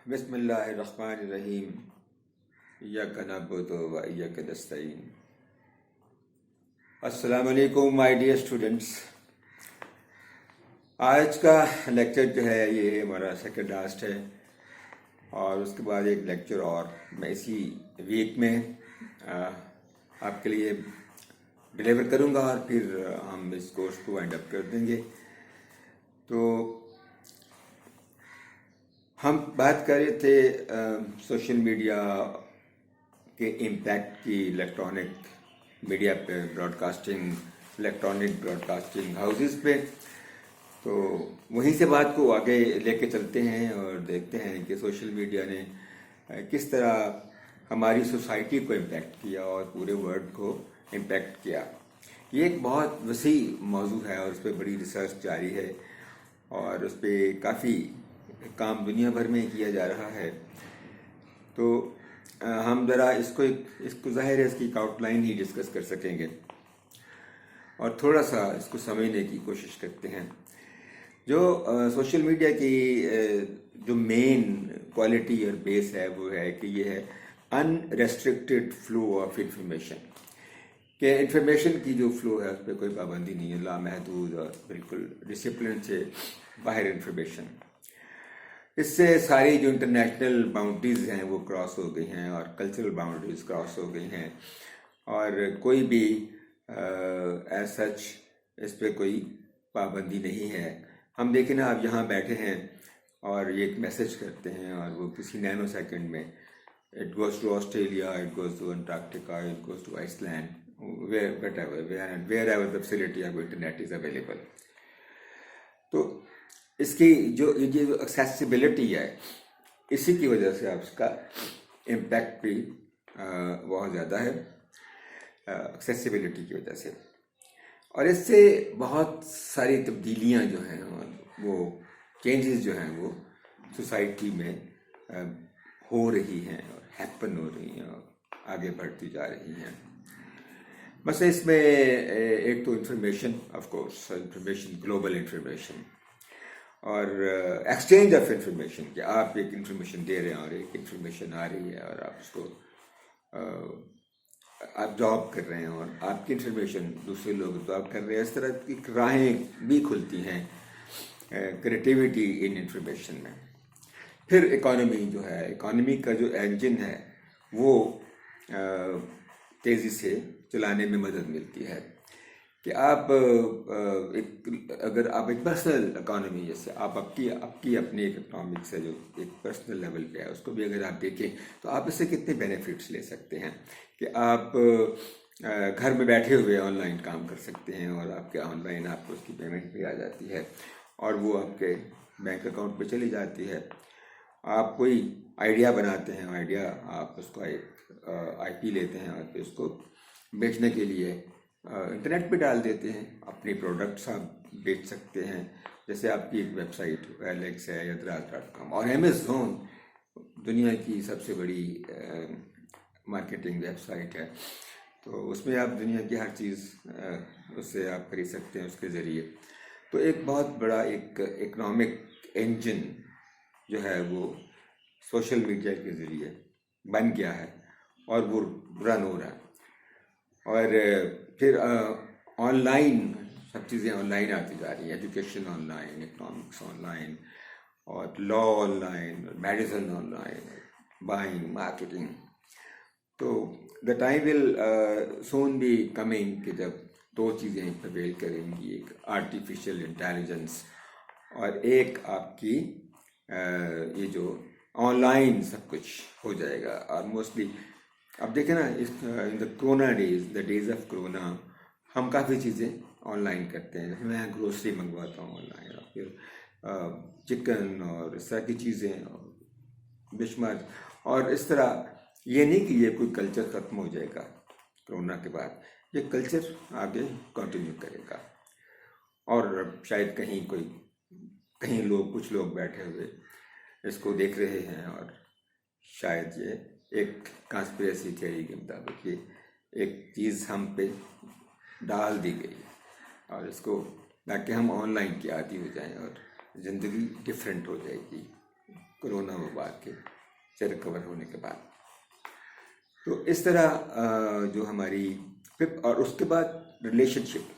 बिस्मिल्लाहिर्रहमानिर्रहीम। इय्याका नअबुदु व इय्याका नस्तईन। अस्सलाम वालेकुम माय डियर स्टूडेंट्स। आज का लेक्चर जो है ये हमारा सेकंड लास्ट है और उसके बाद एक लेक्चर और मैं इसी वीक में आपके लिए डिलीवर करूंगा और फिर हम इस कोर्स को वाइंड अप कर देंगे। तो हम बात कर रहे थे सोशल मीडिया के इम्पैक्ट की इलेक्ट्रॉनिक मीडिया पे, इलेक्ट्रॉनिक ब्रॉडकास्टिंग हाउसेस पे। तो वहीं से बात को आगे लेके चलते हैं और देखते हैं कि सोशल मीडिया ने किस तरह हमारी सोसाइटी को इम्पैक्ट किया और पूरे वर्ल्ड को इम्पैक्ट किया। ये एक बहुत वसी मौजू है और उस पर बड़ी रिसर्च जारी है और उस पर काफ़ी काम दुनिया भर में किया जा रहा है। तो हम ज़रा इसको ज़ाहिर है इसकी आउटलाइन ही डिस्कस कर सकेंगे और थोड़ा सा इसको समझने की कोशिश करते हैं। जो सोशल मीडिया की जो मेन क्वालिटी और बेस है वो है कि ये है अनरेस्ट्रिक्टेड फ्लो ऑफ इंफॉर्मेशन। कि इंफॉर्मेशन की जो फ्लो है उस पर कोई पाबंदी नहीं है, लामहदूद और बिल्कुल डिसिप्लिन से बाहर इंफॉर्मेशन। इससे सारी जो इंटरनेशनल बाउंड्रीज हैं वो क्रॉस हो गई हैं और कल्चरल बाउंड्रीज क्रॉस हो गई हैं और कोई भी एज सच इस पर कोई पाबंदी नहीं है। हम देखें ना, आप यहाँ बैठे हैं और ये एक मैसेज करते हैं और वो किसी नैनो सेकेंड में it goes to Australia, it goes to Antarctica, it goes to Iceland, wherever the facility of internet is available. तो इसकी जो एक्सेसिबिलिटी है इसी की वजह से आप इसका इम्पैक्ट भी बहुत ज़्यादा है, एक्सेसिबिलिटी की वजह से। और इससे बहुत सारी तब्दीलियाँ जो हैं वो चेंजेस जो हैं वो सोसाइटी में हो रही हैं और हैपन हो रही हैं और आगे बढ़ती जा रही हैं। बस इसमें एक तो information, of course information, global information और एक्सचेंज ऑफ इंफॉर्मेशन, कि आप एक इंफॉर्मेशन दे रहे हैं और एक इंफॉर्मेशन आ रही है और आप उसको आप जॉब कर रहे हैं और आपकी इंफॉर्मेशन दूसरे लोग जॉब कर रहे हैं। इस तरह की राहें भी खुलती हैं क्रिएटिविटी इन इंफॉर्मेशन में। फिर इकोनॉमी जो है, इकोनॉमी का जो इंजन है वो तेज़ी से चलाने में मदद मिलती है कि आप अगर आप एक पर्सनल इकोनॉमी, जैसे आप अपनी अपनी एक इकोनॉमिक्स है जो एक पर्सनल लेवल पे है, उसको भी अगर आप देखें तो आप इससे कितने बेनिफिट्स ले सकते हैं कि आप घर में बैठे हुए ऑनलाइन काम कर सकते हैं और आपके ऑनलाइन आपको उसकी पेमेंट भी आ जाती है और वो आपके बैंक अकाउंट पे चली जाती है। आप कोई आइडिया बनाते हैं, आइडिया आप उसको एक IP लेते हैं और फिर उसको बेचने के लिए इंटरनेट पे डाल देते हैं। अपने प्रोडक्ट्स आप बेच सकते हैं, जैसे आपकी एक वेबसाइट OLX है या Draz.com और Amazon दुनिया की सबसे बड़ी मार्केटिंग वेबसाइट है। तो उसमें आप दुनिया की हर चीज़ उससे आप खरीद सकते हैं उसके ज़रिए। तो एक बहुत बड़ा एक इकोनॉमिक इंजन जो है वो सोशल मीडिया के ज़रिए बन गया है और वो रन हो रहा है। और फिर ऑनलाइन सब चीज़ें ऑनलाइन आती जा रही हैं, एजुकेशन ऑनलाइन, इकोनॉमिक्स ऑनलाइन और law online, medicine online, buying, marketing. तो the time will soon be coming कि जब दो चीज़ें प्रिवेल करेंगी, एक आर्टिफिशियल इंटेलिजेंस और एक आपकी ये जो ऑनलाइन सब कुछ हो जाएगा। और मोस्टली अब देखें ना, in the corona days of corona हम काफ़ी चीज़ें ऑनलाइन करते हैं। जैसे मैं ग्रोसरी मंगवाता हूँ ऑनलाइन और फिर चिकन और इस तरह की चीज़ें और बेशुमार। और इस तरह ये नहीं कि ये कोई कल्चर ख़त्म हो जाएगा कोरोना के बाद, ये कल्चर आगे कंटिन्यू करेगा। और शायद कहीं कुछ लोग बैठे हुए इसको देख रहे हैं और शायद ये एक कॉन्स्पिरेसी थ्योरी के मुताबिक ये एक चीज़ हम पे डाल दी गई और इसको ताकि हम ऑनलाइन की आदी हो जाएं और ज़िंदगी डिफरेंट हो जाएगी। कोरोना वबा के से रिकवर होने के बाद। तो इस तरह जो हमारी फिर और उसके बाद रिलेशनशिप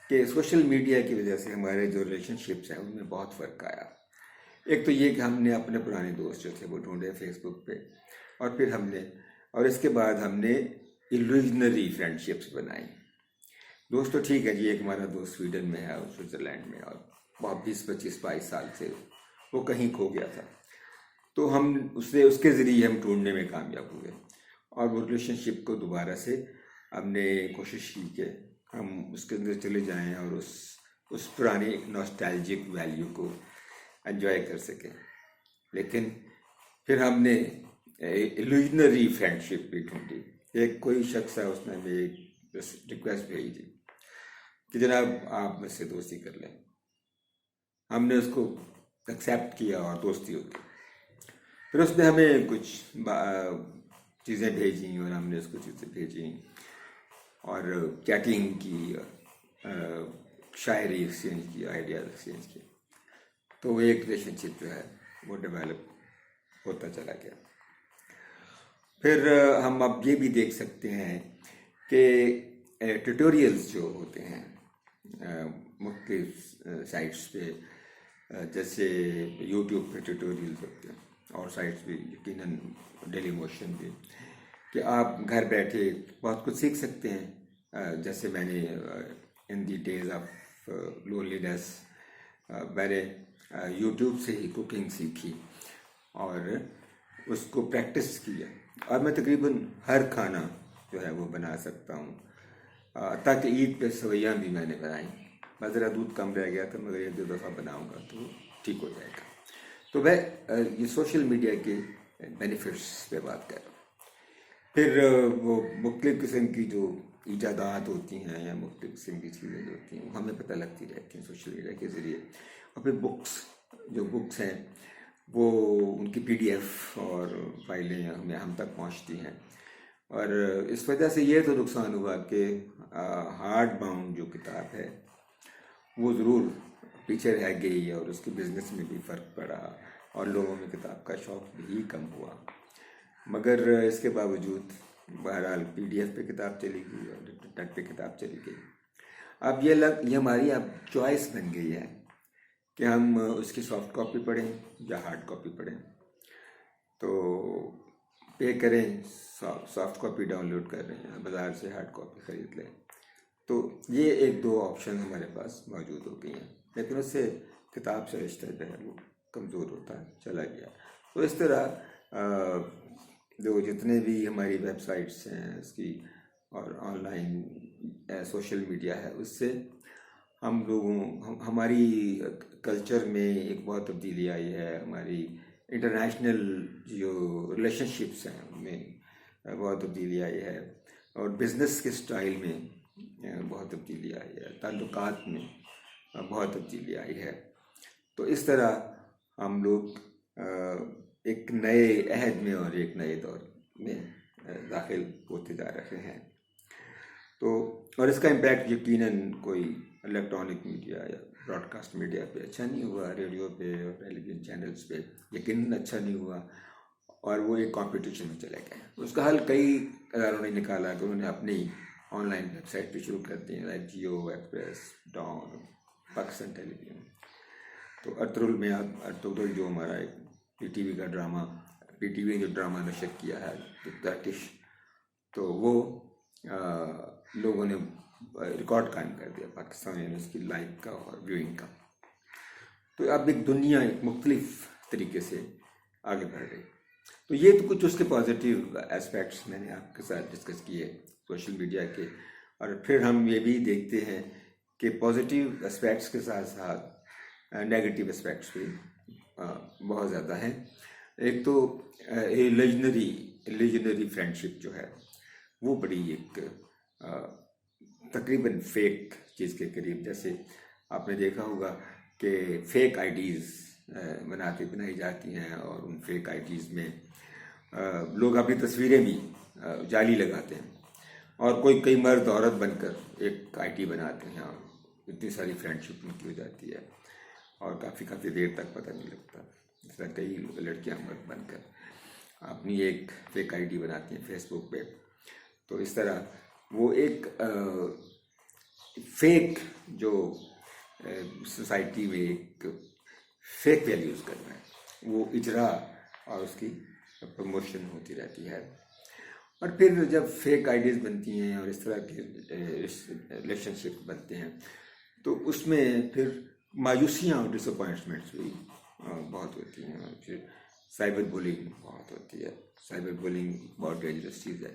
कि सोशल मीडिया की वजह से हमारे जो रिलेशनशिप्स हैं उनमें बहुत फ़र्क आया। एक तो ये कि हमने अपने पुराने दोस्त जो थे वो ढूंढे फेसबुक पे, और इसके बाद हमने इल्यूजनरी फ्रेंडशिप्स बनाई। दोस्त तो ठीक है जी, एक हमारा दोस्त स्वीडन में है और स्विट्ज़रलैंड में, और बहुत 20-25-22 साल से वो कहीं खो गया था, तो हम उसके ज़रिए हम ढूंढने में कामयाब हुए और वो रिलेशनशिप को दोबारा से हमने कोशिश की कि हम उसके अंदर चले जाएं और उस पुराने एक नॉस्टैल्जिक वैल्यू को एंजॉय कर सकें। लेकिन फिर हमने इल्यूजनरी फ्रेंडशिप भी ढूंढी। एक कोई शख्स है, उसने हमें एक रिक्वेस्ट भेजी कि जनाब आप मुझसे दोस्ती कर लें। हमने उसको एक्सेप्ट किया और दोस्ती हो गई। फिर उसने हमें कुछ चीज़ें भेजी और हमने उसको चीज़ें भेजी और चैटिंग की, शायरी एक्सचेंज की, आइडियाज एक्सचेंज की। तो वो एक रिलेशनशिप जो है वो डेवलप होता चला गया। फिर हम अब ये भी देख सकते हैं कि ट्यूटोरियल्स जो होते हैं मुख्तलिफ साइट्स पे, जैसे यूट्यूब पे ट्यूटोरियल्स होते हैं और साइट्स भी यकीनन डेली मोशन भी, कि आप घर बैठे बहुत कुछ सीख सकते हैं। जैसे मैंने इन दी डेज ऑफ लोनलीनेस मैंने यूट्यूब से ही कुकिंग सीखी और उसको प्रैक्टिस किया, और मैं तकरीबन हर खाना जो है वो बना सकता हूँ। ताकि ईद पे सवैयाँ भी मैंने बनाई। बस ज़रा दूध कम रह गया था, मगर 1-2 दफ़ा बनाऊँगा तो ठीक हो जाएगा। तो मैं ये सोशल मीडिया के बेनिफिट्स पे बात कर रहा हूँ। फिर वो मुख्तलिफ़ किस्म की जो ईजादात होती हैं या मुख्तलिफ़ किस्म की चीज़ें जो होती हैं हमें पता लगती रहती हैं सोशल मीडिया के ज़रिए। और फिर बुक्स हैं वो उनकी PDF और फाइलें हम तक पहुंचती हैं, और इस वजह से ये तो नुकसान हुआ कि हार्ड बाउंड जो किताब है वो ज़रूर पीछे रह गई और उसके बिज़नेस में भी फ़र्क पड़ा और लोगों में किताब का शौक़ भी कम हुआ। मगर इसके बावजूद बहरहाल PDF पे किताब चली गई और इंटरनेट पे किताब चली गई। अब ये हमारी अब चॉइस बन गई है कि हम उसकी सॉफ्ट कॉपी पढ़ें या हार्ड कॉपी पढ़ें। तो पे करें, सॉफ्ट कॉपी डाउनलोड कर रहे हैं, बाज़ार से हार्ड कॉपी ख़रीद लें। तो ये 1-2 ऑप्शन हमारे पास मौजूद हो गई हैं, लेकिन उससे किताब से रिश्ता जो है वो कमज़ोर होता चला गया। तो इस तरह जो जितने भी हमारी वेबसाइट्स हैं उसकी और ऑनलाइन सोशल मीडिया है, उससे हमारी कल्चर में एक बहुत तब्दीली आई है। हमारी इंटरनेशनल जो रिलेशनशिप्स हैं उनमें बहुत तब्दीली आई है, और बिज़नेस के स्टाइल में बहुत तब्दीली आई है, ताल्लुकात में बहुत तब्दीली आई है। तो इस तरह हम लोग एक नए अहद में और एक नए दौर में दाखिल होते जा रहे हैं। तो और इसका इम्पैक्ट यकीनन कोई इलेक्ट्रॉनिक मीडिया या ब्रॉडकास्ट मीडिया पे अच्छा नहीं हुआ, रेडियो पे और टेलीविज़न चैनल्स पे यकीनन अच्छा नहीं हुआ, और वो एक कंपटीशन में चले गए। उसका हल कई इदारों ने निकाला कि उन्होंने अपनी ऑनलाइन वेबसाइट पे शुरू कर दी, लाइक जियो, एक्सप्रेस, डॉन, पाकिस्तान टेलीविज़न। तो अर्तुगरुल जो हमारा एक PTV का ड्रामा, PTV ने जो ड्रामा नशर किया है टर्किश, तो वो लोगों ने रिकॉर्ड कायम कर दिया पाकिस्तान ने उसकी लाइव का और व्यूइंग का। तो अब एक दुनिया एक मुख्तलिफ तरीके से आगे बढ़ रही। तो ये तो कुछ उसके पॉजिटिव एस्पेक्ट्स मैंने आपके साथ डिस्कस किए सोशल मीडिया के, और फिर हम ये भी देखते हैं कि पॉजिटिव एस्पेक्ट्स के साथ साथ नेगेटिव एस्पेक्ट्स भी बहुत ज़्यादा हैं। एक तो इल्यूजनरी फ्रेंडशिप जो है वो बड़ी एक तकरीबन फेक चीज़ के करीब, जैसे आपने देखा होगा कि फेक आईडीज़ बनाई जाती हैं और उन फेक आईडीज़ में लोग अपनी तस्वीरें भी जाली लगाते हैं, और कई मर्द औरत बनकर एक आईडी बनाते हैं और इतनी सारी फ्रेंडशिप उनकी हो जाती है और काफ़ी देर तक पता नहीं लगता। तरह कई लड़कियां बनकर अपनी एक फेक आईडी बनाती हैं फेसबुक पे। तो इस तरह वो एक फेक जो सोसाइटी में एक फेक वैल्यूज़ कर रहा है वो इजरा और उसकी प्रमोशन होती रहती है। और फिर जब फेक आईडीज़ बनती हैं और इस तरह के रिलेशनशिप बनते हैं तो उसमें फिर मायूसियाँ और डिसअपॉइंटमेंट्स भी बहुत होती हैं। और फिर साइबर बुलिंग बहुत होती है। साइबर बुलिंग बहुत डेंजरस चीज़ है।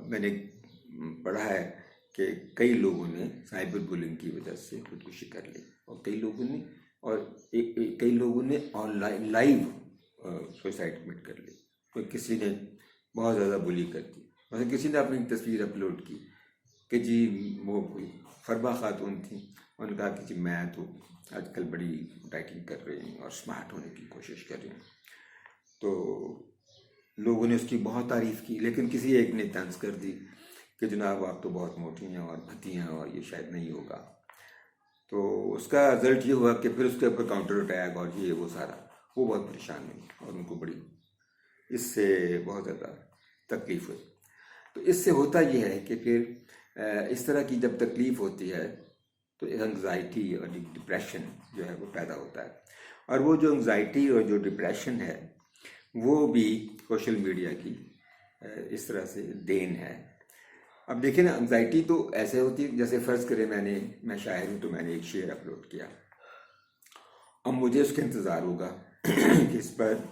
मैंने पढ़ा है कि कई लोगों ने साइबर बुलिंग की वजह से खुदकुशी कर ली और कई लोगों ने ऑनलाइन लाइव सुसाइड कमिट कर ली। तो किसी ने बहुत ज़्यादा बुली कर दी, मतलब किसी ने अपनी तस्वीर अपलोड की कि जी वो कोई फरबा खातून थी, उन्होंने कहा कि जी मैं तो आजकल बड़ी राइटिंग कर रही हूँ और स्मार्ट होने की कोशिश कर रही हूँ। तो लोगों ने उसकी बहुत तारीफ़ की, लेकिन किसी एक ने तंज कर दी कि जनाब आप तो बहुत मोटी हैं और भद्दी हैं और ये शायद नहीं होगा। तो उसका रिजल्ट ये हुआ कि फिर उसके ऊपर काउंटर अटैक और ये वो सारा, वो बहुत परेशान हुई और उनको बड़ी इससे बहुत ज़्यादा तकलीफ़ हुई। तो इससे होता ये है कि फिर इस तरह की जब तकलीफ़ होती है तो एंग्जाइटी और डिप्रेशन जो है वो पैदा होता है। और वो जो एंग्जाइटी और जो डिप्रेशन है वो भी सोशल मीडिया की इस तरह से देन है। अब देखिए ना, एंग्जाइटी तो ऐसे होती है जैसे फ़र्ज़ करें मैं शायर हूँ तो मैंने एक शेर अपलोड किया, अब मुझे उसका इंतज़ार होगा कि इस पर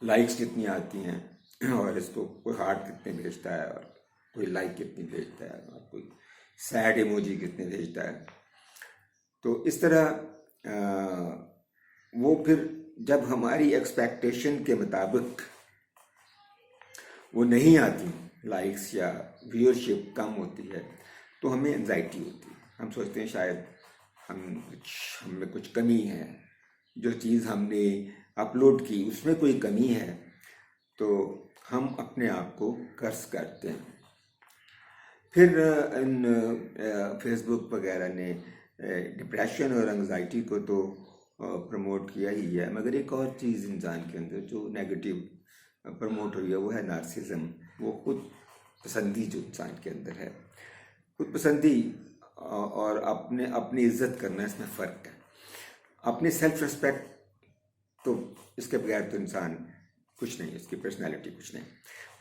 लाइक्स कितनी आती हैं और इसको कोई हार्ट कितने भेजता है और कोई लाइक कितनी भेजता है और कोई सैड इमोजी कितने भेजता है। तो इस तरह वो फिर जब हमारी एक्सपेक्टेशन के मुताबिक वो नहीं आती, लाइक्स या व्यूअरशिप कम होती है, तो हमें एंजाइटी होती है। हम सोचते हैं शायद हमें कुछ कमी है, जो चीज़ हमने अपलोड की उसमें कोई कमी है, तो हम अपने आप को कर्स करते हैं। फिर इन फेसबुक वगैरह ने डिप्रेशन और एंजाइटी को तो प्रमोट किया ही है, मगर एक और चीज़ इंसान के अंदर जो नेगेटिव प्रमोट हुई है वो है नार्सिज्म। वो खुद पसंदी जो इंसान के अंदर है, खुद पसंदी और अपनी इज्जत करना, इसमें फ़र्क है। अपनी सेल्फ रिस्पेक्ट तो इसके बगैर तो इंसान कुछ नहीं, इसकी पर्सनैलिटी कुछ नहीं,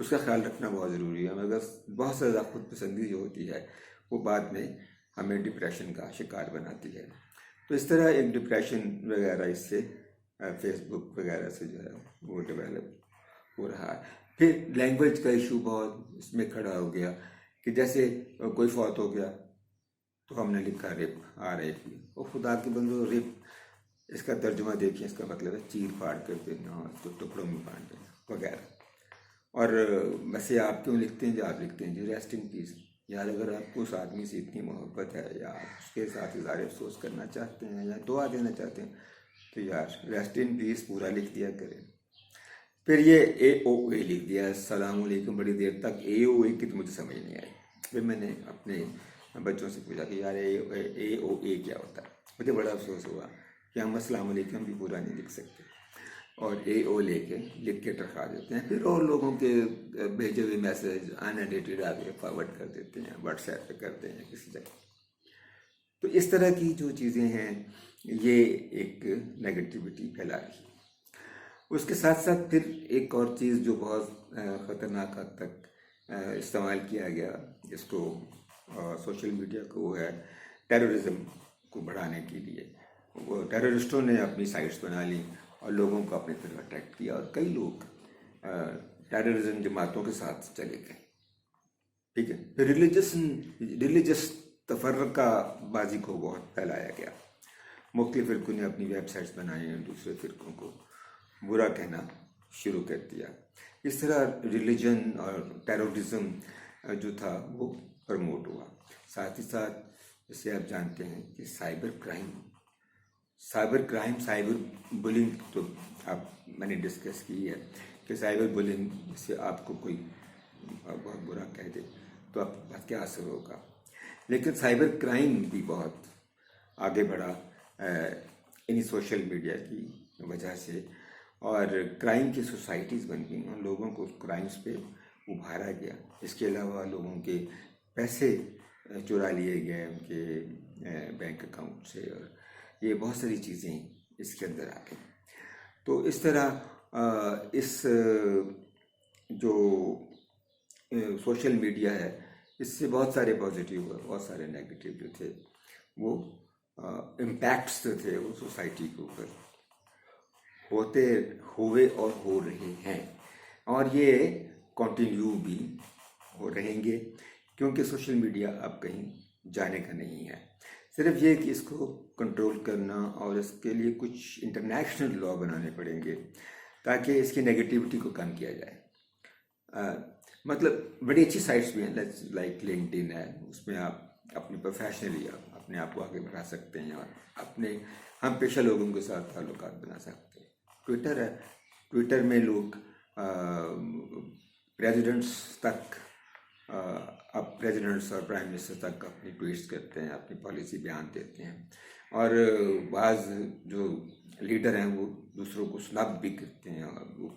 उसका ख्याल रखना बहुत ज़रूरी है। मगर बहुत ज़्यादा खुद पसंदी जो होती है वो बाद में हमें डिप्रेशन का शिकार बनाती है। तो इस तरह एक डिप्रेशन वगैरह इससे फेसबुक वगैरह से जो है वो डेवलप हो रहा है। फिर लैंग्वेज का इशू बहुत इसमें खड़ा हो गया कि जैसे कोई फौत हो गया तो हमने लिखा रेप RIP, और खुदा के बंदो रेप इसका तर्जुमा देखिए, इसका मतलब है चीर फाड़ कर देना और उसको टुकड़ों में बांट देना वगैरह। और वैसे आप क्यों लिखते हैं जो आप लिखते हैं जी रेस्ट इन पीस। यार अगर आपको उस आदमी से इतनी मोहब्बत है या आप उसके साथ इज़हार अफसोस करना चाहते हैं या दुआ देना चाहते हैं तो यार रेस्ट इन पीस पूरा लिख दिया करें। फिर ये AOA लिख दिया, अस्सलाम वालेकुम, बड़ी देर तक AOA की तो मुझे समझ नहीं आई। फिर मैंने अपने बच्चों से पूछा कि यार AOA क्या होता है। मुझे बड़ा अफसोस हुआ कि हम अस्सलाम वालेकुम भी पूरा नहीं लिख सकते और AO लिख के रखा देते हैं। फिर और लोगों के भेजे हुए मैसेज अनएडिटेड आगे फॉरवर्ड कर देते हैं, व्हाट्सएप पे करते हैं किसी जगह। तो इस तरह की जो चीज़ें हैं ये एक नेगेटिविटी फैला रही है। उसके साथ साथ फिर एक और चीज़ जो बहुत ख़तरनाक हद तक इस्तेमाल किया गया इसको सोशल मीडिया को, वो है टेररिज्म को बढ़ाने के लिए। वो टेररिस्टों ने अपनी साइट्स बना ली और लोगों को अपनी तरफ अट्रैक्ट किया और कई लोग टेररिज्म जमातों के साथ चले गए। ठीक है, फिर रिलीजियस तफर्रका बाजी को बहुत फैलाया गया। मुख्तलिफ फ़िरक़ों ने अपनी वेबसाइट्स बनाई और दूसरे फ़िरक़ों को बुरा कहना शुरू कर दिया। इस तरह रिलीजन और टेररिज्म जो था वो प्रमोट हुआ। साथ ही साथ जैसे आप जानते हैं कि साइबर क्राइम, साइबर बुलिंग तो मैंने डिस्कस की है कि साइबर बुलिंग से आपको कोई बहुत बुरा कह दे तो आपके पास क्या असर होगा। लेकिन साइबर क्राइम भी बहुत आगे बढ़ा इन सोशल मीडिया की वजह से, और क्राइम की सोसाइटीज़ बन गई, उन लोगों को क्राइम्स पे उभारा गया। इसके अलावा लोगों के पैसे चुरा लिए गए उनके बैंक अकाउंट से, और ये बहुत सारी चीज़ें इसके अंदर आ गई। तो इस तरह इस जो सोशल मीडिया है, इससे बहुत सारे पॉजिटिव और बहुत सारे नेगेटिव जो थे वो इम्पैक्ट्स जो थे वो सोसाइटी के ऊपर होते हुए और हो रहे हैं, और ये कंटिन्यू भी हो रहेंगे, क्योंकि सोशल मीडिया अब कहीं जाने का नहीं है। सिर्फ ये कि इसको कंट्रोल करना, और इसके लिए कुछ इंटरनेशनल लॉ बनाने पड़ेंगे ताकि इसकी नेगेटिविटी को कम किया जाए। मतलब बड़ी अच्छी साइट्स भी हैं, लाइक लिंक्डइन है, उसमें आप अपनी प्रोफेशनली आप अपने आप को आगे बढ़ा सकते हैं और अपने हम पेशा लोगों के साथ ताल्लुकात बना सकते हैं। ट्विटर है, ट्विटर में लोग प्रेसिडेंट्स तक अब प्रेसिडेंट्स और प्राइम मिनिस्टर तक अपनी ट्वीट्स करते हैं, अपनी पॉलिसी बयान देते हैं, और बाज़ जो लीडर हैं वो दूसरों को स्नब भी करते हैं, और वो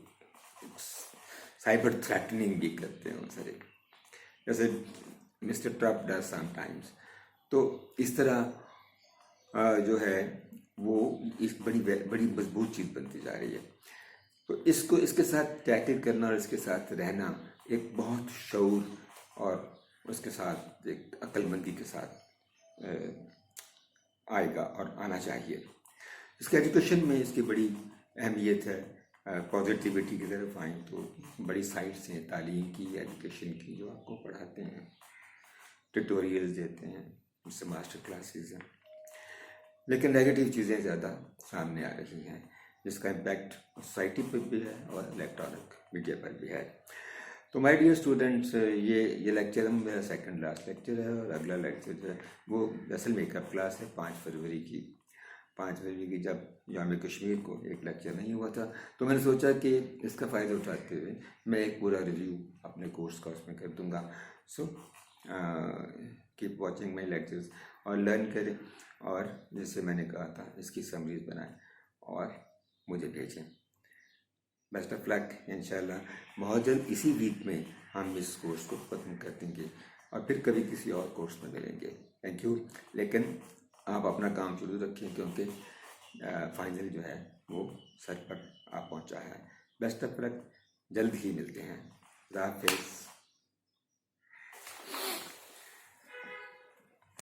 साइबर थ्रेटनिंग भी करते हैं सारे, जैसे मिस्टर ट्रम्प डज समटाइम्स। तो इस तरह जो है वो एक बड़ी मजबूत चीज़ बनती जा रही है। तो इसको इसके साथ टैकल करना और इसके साथ रहना एक बहुत शऊर और उसके साथ एक अक्लमंदी के साथ आएगा और आना चाहिए। इसके एजुकेशन में इसकी बड़ी अहमियत है। पॉजिटिविटी की तरफ आएँ तो बड़ी साइट्स हैं तालीम की, एजुकेशन की, जो आपको पढ़ाते हैं, ट्यूटोरियल्स देते हैं, उससे मास्टर क्लासेस हैं। लेकिन नेगेटिव चीज़ें ज़्यादा सामने आ रही हैं, जिसका इम्पैक्ट सोसाइटी पर भी है और इलेक्ट्रॉनिक मीडिया पर भी है। तो माय डियर स्टूडेंट्स, ये लेक्चर मेरा सेकंड लास्ट लेक्चर है, और अगला लेक्चर जो है वो असल मेकअप क्लास है 5 फरवरी की। 5 फरवरी की जब यौम कश्मीर को एक लेक्चर नहीं हुआ था, तो मैंने सोचा कि इसका फ़ायदा उठाते हुए मैं एक पूरा रिव्यू अपने कोर्स का उसमें कर दूंगा। So keep watching my lectures और लर्न करें, और जैसे मैंने कहा था इसकी समरीज बनाएं और मुझे भेजें। Best of luck. इंशाल्लाह बहुत जल्द इसी वीक में हम इस कोर्स को खत्म कर देंगे और फिर कभी किसी और कोर्स में मिलेंगे। Thank you. लेकिन आप अपना काम शुरू रखें, क्योंकि फाइनल जो है वो सर पर आ पहुंचा है। बेस्ट ऑफ लक, जल्द ही मिलते हैं। खुदा हाफिज़।